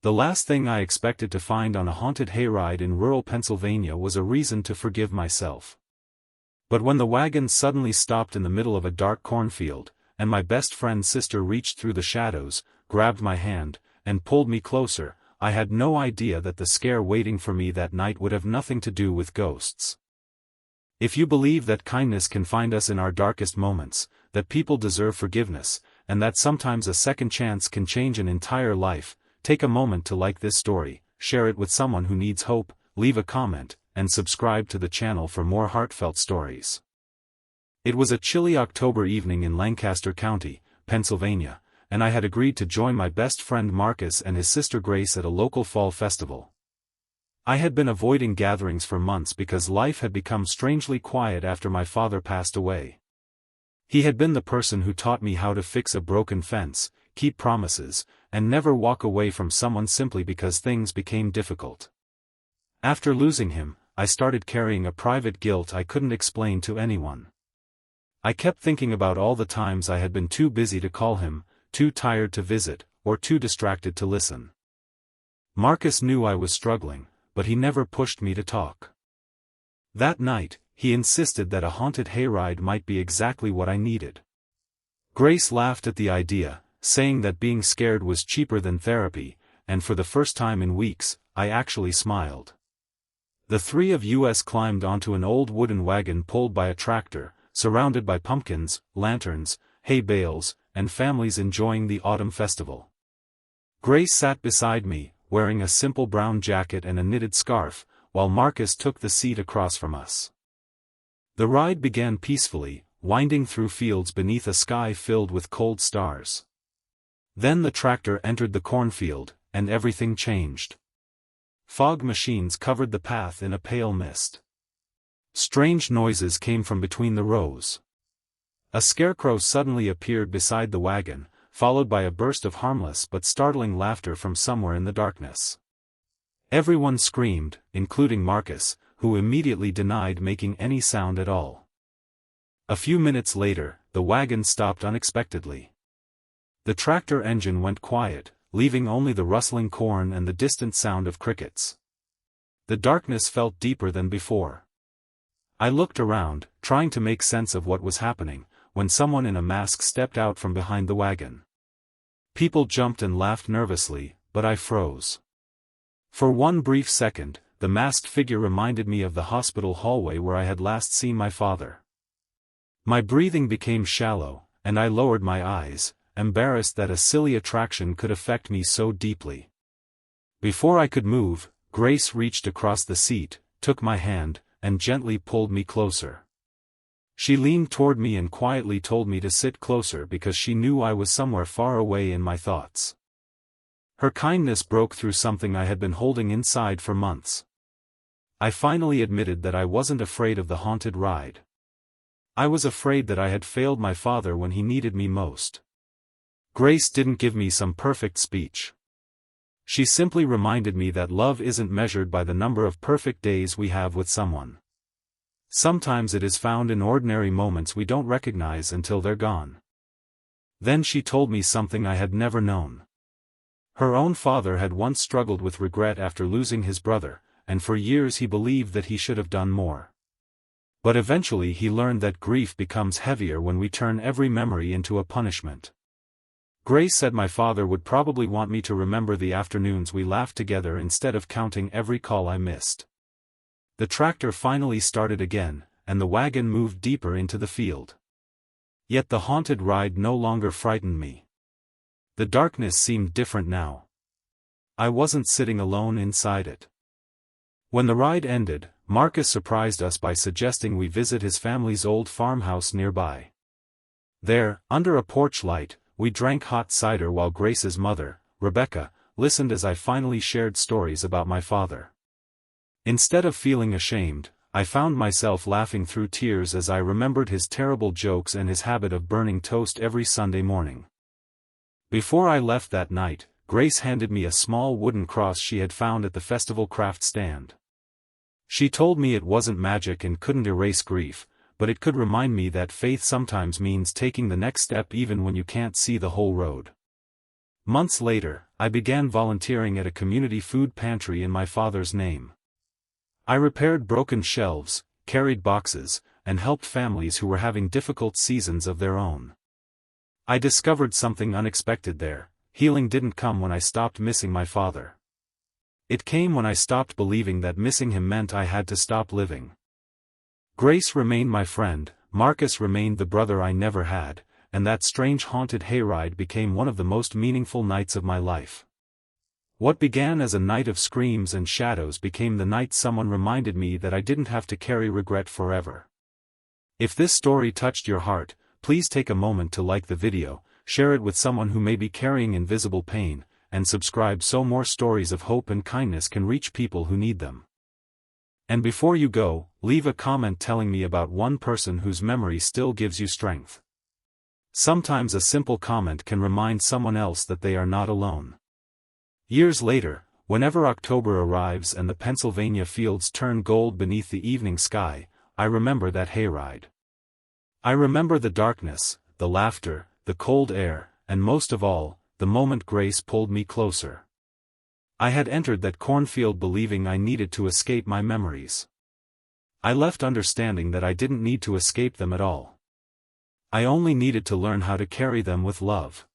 The last thing I expected to find on a haunted hayride in rural Pennsylvania was a reason to forgive myself. But when the wagon suddenly stopped in the middle of a dark cornfield, and my best friend's sister reached through the shadows, grabbed my hand, and pulled me closer, I had no idea that the scare waiting for me that night would have nothing to do with ghosts. If you believe that kindness can find us in our darkest moments, that people deserve forgiveness, and that sometimes a second chance can change an entire life, take a moment to like this story, share it with someone who needs hope, leave a comment, and subscribe to the channel for more heartfelt stories. It was a chilly October evening in Lancaster County, Pennsylvania, and I had agreed to join my best friend Marcus and his sister Grace at a local fall festival. I had been avoiding gatherings for months because life had become strangely quiet after my father passed away. He had been the person who taught me how to fix a broken fence, keep promises, and never walk away from someone simply because things became difficult. After losing him, I started carrying a private guilt I couldn't explain to anyone. I kept thinking about all the times I had been too busy to call him, too tired to visit, or too distracted to listen. Marcus knew I was struggling, but he never pushed me to talk. That night, he insisted that a haunted hayride might be exactly what I needed. Grace laughed at the idea, saying that being scared was cheaper than therapy, and for the first time in weeks, I actually smiled. The three of us climbed onto an old wooden wagon pulled by a tractor, surrounded by pumpkins, lanterns, hay bales, and families enjoying the autumn festival. Grace sat beside me, wearing a simple brown jacket and a knitted scarf, while Marcus took the seat across from us. The ride began peacefully, winding through fields beneath a sky filled with cold stars. Then the tractor entered the cornfield, and everything changed. Fog machines covered the path in a pale mist. Strange noises came from between the rows. A scarecrow suddenly appeared beside the wagon, followed by a burst of harmless but startling laughter from somewhere in the darkness. Everyone screamed, including Marcus, who immediately denied making any sound at all. A few minutes later, the wagon stopped unexpectedly. The tractor engine went quiet, leaving only the rustling corn and the distant sound of crickets. The darkness felt deeper than before. I looked around, trying to make sense of what was happening, when someone in a mask stepped out from behind the wagon. People jumped and laughed nervously, but I froze. For one brief second, the masked figure reminded me of the hospital hallway where I had last seen my father. My breathing became shallow, and I lowered my eyes, embarrassed that a silly attraction could affect me so deeply. Before I could move, Grace reached across the seat, took my hand, and gently pulled me closer. She leaned toward me and quietly told me to sit closer because she knew I was somewhere far away in my thoughts. Her kindness broke through something I had been holding inside for months. I finally admitted that I wasn't afraid of the haunted ride. I was afraid that I had failed my father when he needed me most. Grace didn't give me some perfect speech. She simply reminded me that love isn't measured by the number of perfect days we have with someone. Sometimes it is found in ordinary moments we don't recognize until they're gone. Then she told me something I had never known. Her own father had once struggled with regret after losing his brother, and for years he believed that he should have done more. But eventually he learned that grief becomes heavier when we turn every memory into a punishment. Grace said my father would probably want me to remember the afternoons we laughed together instead of counting every call I missed. The tractor finally started again, and the wagon moved deeper into the field. Yet the haunted ride no longer frightened me. The darkness seemed different now. I wasn't sitting alone inside it. When the ride ended, Marcus surprised us by suggesting we visit his family's old farmhouse nearby. There, under a porch light, we drank hot cider while Grace's mother, Rebecca, listened as I finally shared stories about my father. Instead of feeling ashamed, I found myself laughing through tears as I remembered his terrible jokes and his habit of burning toast every Sunday morning. Before I left that night, Grace handed me a small wooden cross she had found at the festival craft stand. She told me it wasn't magic and couldn't erase grief, but it could remind me that faith sometimes means taking the next step even when you can't see the whole road. Months later, I began volunteering at a community food pantry in my father's name. I repaired broken shelves, carried boxes, and helped families who were having difficult seasons of their own. I discovered something unexpected there. Healing didn't come when I stopped missing my father. It came when I stopped believing that missing him meant I had to stop living. Grace remained my friend, Marcus remained the brother I never had, and that strange haunted hayride became one of the most meaningful nights of my life. What began as a night of screams and shadows became the night someone reminded me that I didn't have to carry regret forever. If this story touched your heart, please take a moment to like the video, share it with someone who may be carrying invisible pain, and subscribe so more stories of hope and kindness can reach people who need them. And before you go, leave a comment telling me about one person whose memory still gives you strength. Sometimes a simple comment can remind someone else that they are not alone. Years later, whenever October arrives and the Pennsylvania fields turn gold beneath the evening sky, I remember that hayride. I remember the darkness, the laughter, the cold air, and most of all, the moment Grace pulled me closer. I had entered that cornfield believing I needed to escape my memories. I left understanding that I didn't need to escape them at all. I only needed to learn how to carry them with love.